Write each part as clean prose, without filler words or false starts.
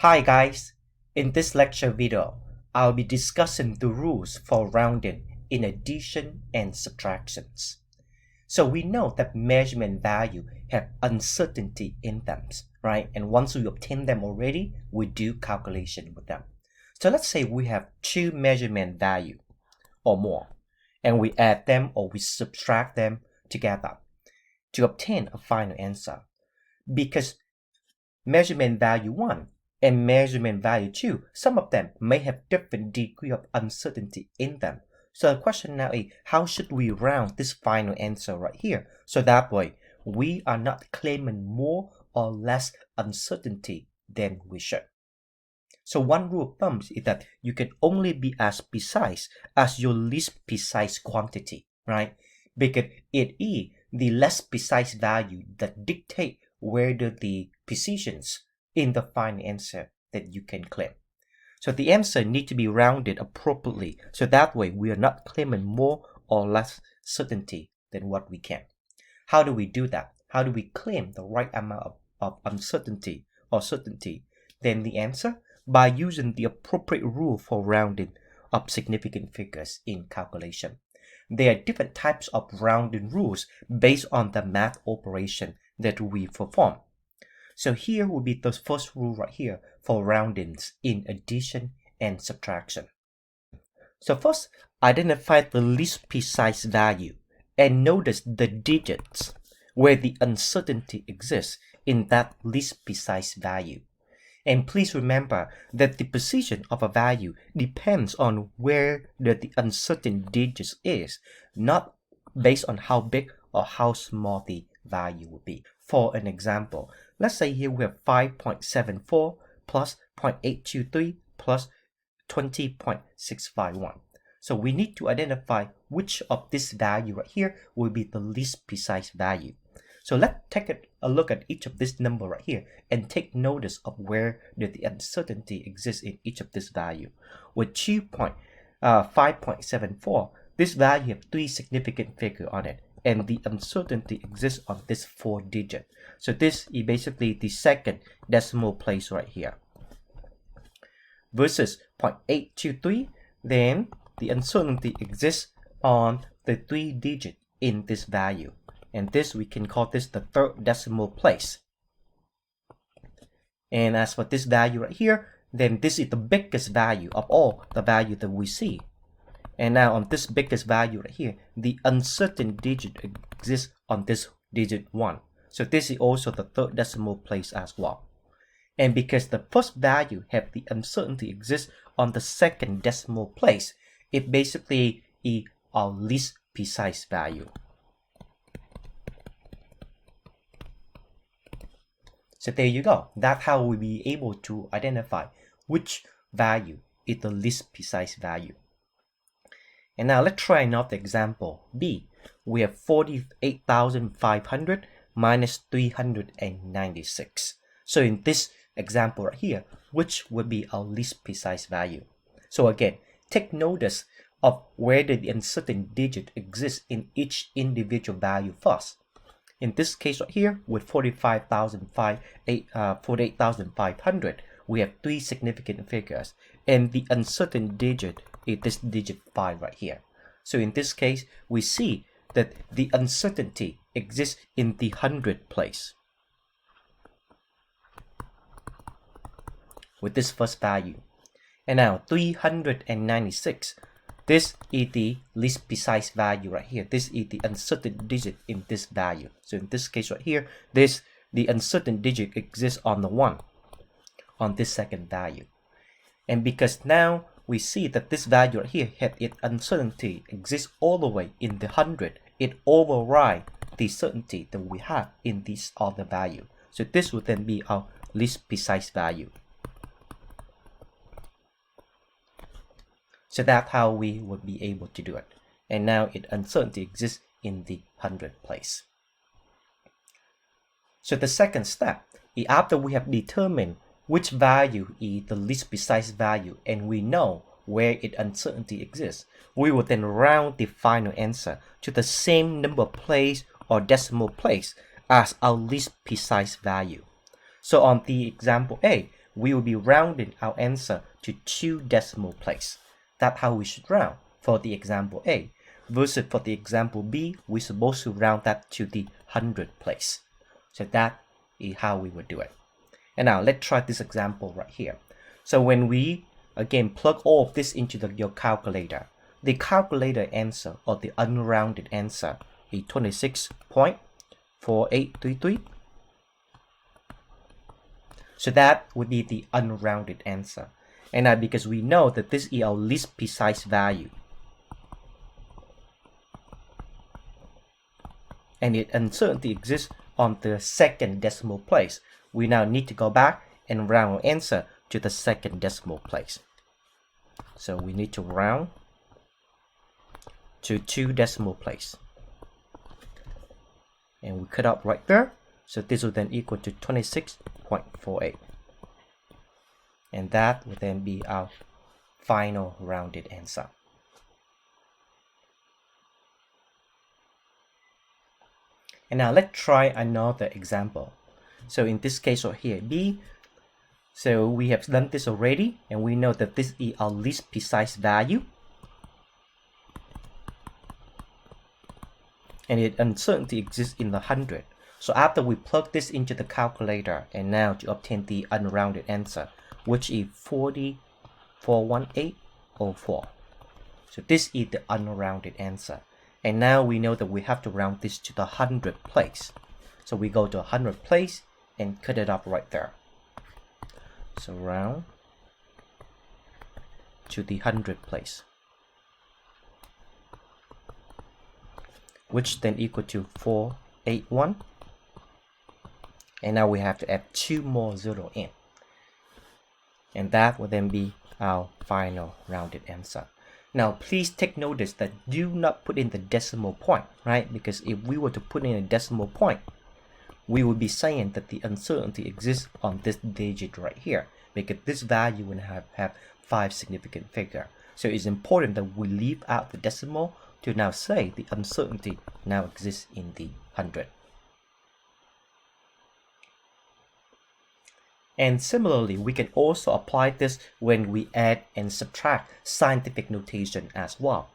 Hi guys, in this lecture video, I'll be discussing the rules for rounding in addition and subtractions. So we know that measurement value have uncertainty in them, right? And once we obtain them already, we do calculation with them. So let's say we have two measurement value or more, and we add them or we subtract them together to obtain a final answer. Because measurement value 1 and measurement value 2, some of them may have different degree of uncertainty in them. So the question now is, how should we round this final answer right here? So that way, we are not claiming more or less uncertainty than we should. So one rule of thumb is that you can only be as precise as your least precise quantity, right? Because it is the less precise value that dictate whether the precisions in the final answer that you can claim. So the answer needs to be rounded appropriately, so that way we are not claiming more or less certainty than what we can. How do we do that? How do we claim the right amount of uncertainty or certainty? Then the answer, by using the appropriate rule for rounding of significant figures in calculation. There are different types of rounding rules based on the math operation that we perform. So here will be the first rule right here for roundings in addition and subtraction. So first, identify the least precise value and notice the digits where the uncertainty exists in that least precise value. And please remember that the precision of a value depends on where the uncertain digit is, not based on how big or how small the value will be. For an example, let's say here we have 5.74 plus 0.823 plus 20.651. So we need to identify which of this value right here will be the least precise value. So let's take a look at each of this number right here and take notice of where the uncertainty exists in each of this value. With 5.74, this value have 3 significant figures on it, and the uncertainty exists on this 4 digit. So this is basically the second decimal place right here. Versus 0.823, then the uncertainty exists on the 3 digit in this value. And this, we can call this the third decimal place. And as for this value right here, then this is the biggest value of all the value that we see. And now on this biggest value right here, the uncertain digit exists on this digit 1. So this is also the third decimal place as well. And because the first value have the uncertainty exists on the second decimal place, it basically is our least precise value. So there you go. That's how we'll be able to identify which value is the least precise value. And now let's try another example. B. We have 48,500 minus 396. So in this example right here, which would be our least precise value? So again, take notice of where the uncertain digit exists in each individual value first. In this case right here, with 48,500, we have 3 significant figures, and the uncertain digit is this digit 5 right here. So in this case, we see that the uncertainty exists in the 100 place with this first value. And now 396. This is the least precise value right here. This is the uncertain digit in this value. So in this case right here, the uncertain digit exists on the 1, on this second value. And because now we see that this value right here had its uncertainty exists all the way in the 100, it overrides the certainty that we have in this other value. So this would then be our least precise value. So that's how we would be able to do it. And now its uncertainty exists in the 100 place. So the second step is, after we have determined which value is the least precise value and we know where its uncertainty exists, we will then round the final answer to the same number place or decimal place as our least precise value. So on the example A, we will be rounding our answer to 2 decimal places. That's how we should round for the example A. Versus for the example B, we're supposed to round that to the 100th place. So that is how we would do it. And now let's try this example right here. So when we again plug all of this into your calculator, the calculator answer or the unrounded answer is 26.4833. So that would be the unrounded answer. And now because we know that this is our least precise value, and its uncertainty exists on the second decimal place, we now need to go back and round our answer to the second decimal place. So we need to round to 2 decimal places. And we cut out right there. So this will then equal to 26.48. And that will then be our final rounded answer. And now let's try another example. So in this case right here, B. So we have done this already, and we know that this is our least precise value. And its uncertainty exists in the 100. So after we plug this into the calculator, and now to obtain the unrounded answer, which is 40.41804. So this is the unrounded answer. And now we know that we have to round this to the 100th place. So we go to 100th place and cut it up right there. So round to the 100th place, which then equal to 481. And now we have to add 2 more zeros in. And that will then be our final rounded answer. Now, please take notice that do not put in the decimal point, right? Because if we were to put in a decimal point, we would be saying that the uncertainty exists on this digit right here, because this value will have 5 significant figures. So it's important that we leave out the decimal to now say the uncertainty now exists in the 100. And similarly, we can also apply this when we add and subtract scientific notation as well.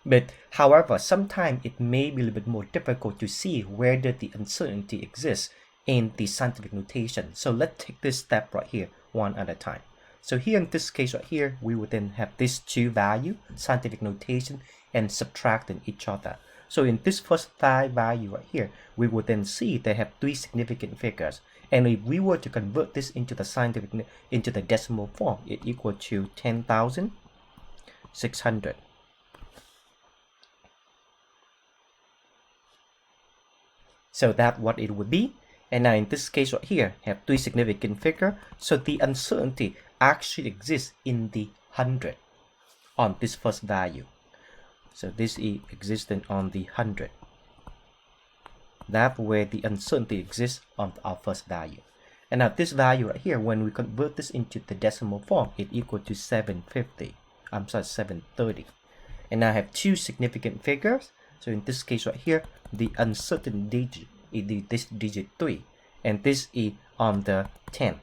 But however, sometimes it may be a little bit more difficult to see where the uncertainty exists in the scientific notation. So let's take this step right here, one at a time. So here in this case right here, we would then have these 2 values, scientific notation, and subtracting each other. So in this first value right here, we would then see they have 3 significant figures. And if we were to convert this into the decimal form, it equal to 10,600. So that's what it would be. And now in this case right here, have 3 significant figures. So the uncertainty actually exists in the 100 on this first value. So this is existing on the 100. That's where the uncertainty exists on our first value. And now this value right here, when we convert this into the decimal form, it equal to 730. And now I have 2 significant figures. So in this case right here, the uncertain digit is this digit 3, and this is on the 10.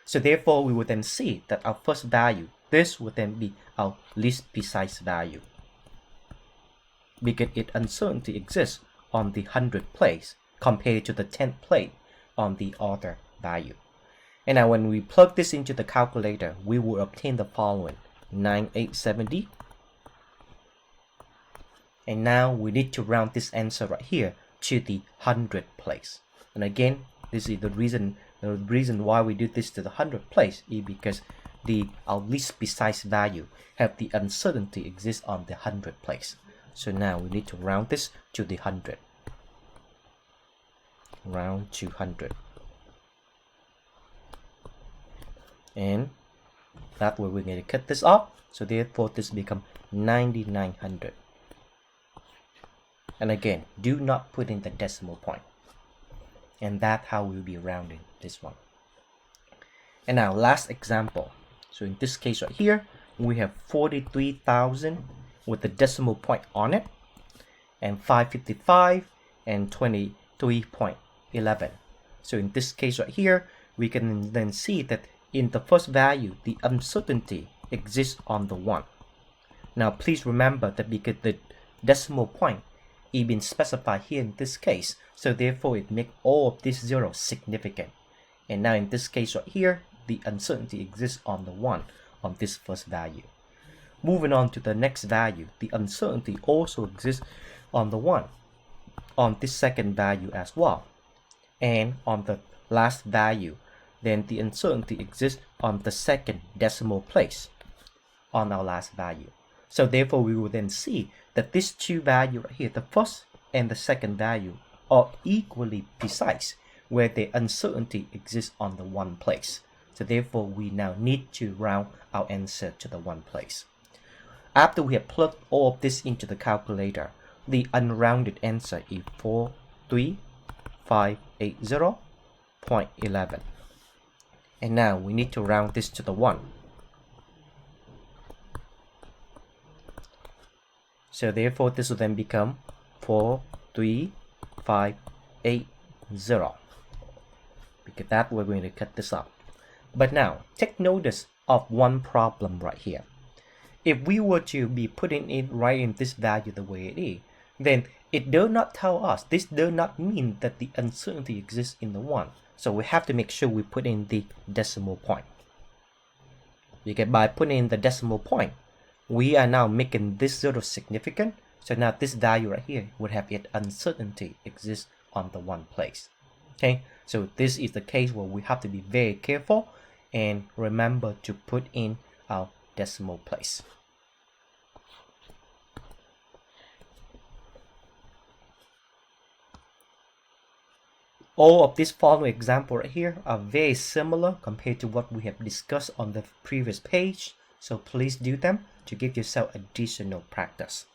So therefore, we would then see that our first value, this would then be our least precise value, because its uncertainty exists on the 100th place compared to the 10th place on the other value. And now when we plug this into the calculator, we will obtain the following: 9870. And now we need to round this answer right here to the 100th place. And again, this is the reason why we do this to the 100th place is because our least precise value have the uncertainty exist on the 100th place. So now we need to round this to the 100. Round to 100. And that way we're going to cut this off. So therefore this becomes 9900. And again, do not put in the decimal point. And that's how we'll be rounding this one. And now last example. So in this case right here, we have 43,000 with the decimal point on it, and 555 and 23.11. So in this case right here, we can then see that in the first value, the uncertainty exists on the 1. Now please remember that because the decimal point is being specified here in this case, so therefore it makes all of these zeros significant. And now in this case right here, the uncertainty exists on the 1 on this first value. Moving on to the next value, the uncertainty also exists on the 1 on this second value as well. And on the last value, then the uncertainty exists on the second decimal place on our last value. So therefore we will then see that these two values right here, the first and the second value, are equally precise where the uncertainty exists on the 1 place. So therefore we now need to round our answer to the 1 place. After we have plugged all of this into the calculator, the unrounded answer is 43580.11. And now we need to round this to the 1. So therefore this will then become 43580. Because that we're going to cut this up. But now take notice of one problem right here. If we were to be putting it right in this value the way it is, then it does not tell us, this does not mean that the uncertainty exists in the 1. So we have to make sure we put in the decimal point. Because by putting in the decimal point, we are now making this zero significant. So now this value right here would have its uncertainty exists on the 1 place. Okay, so this is the case where we have to be very careful and remember to put in our decimal place. All of these following examples right here are very similar compared to what we have discussed on the previous page, so please do them to give yourself additional practice.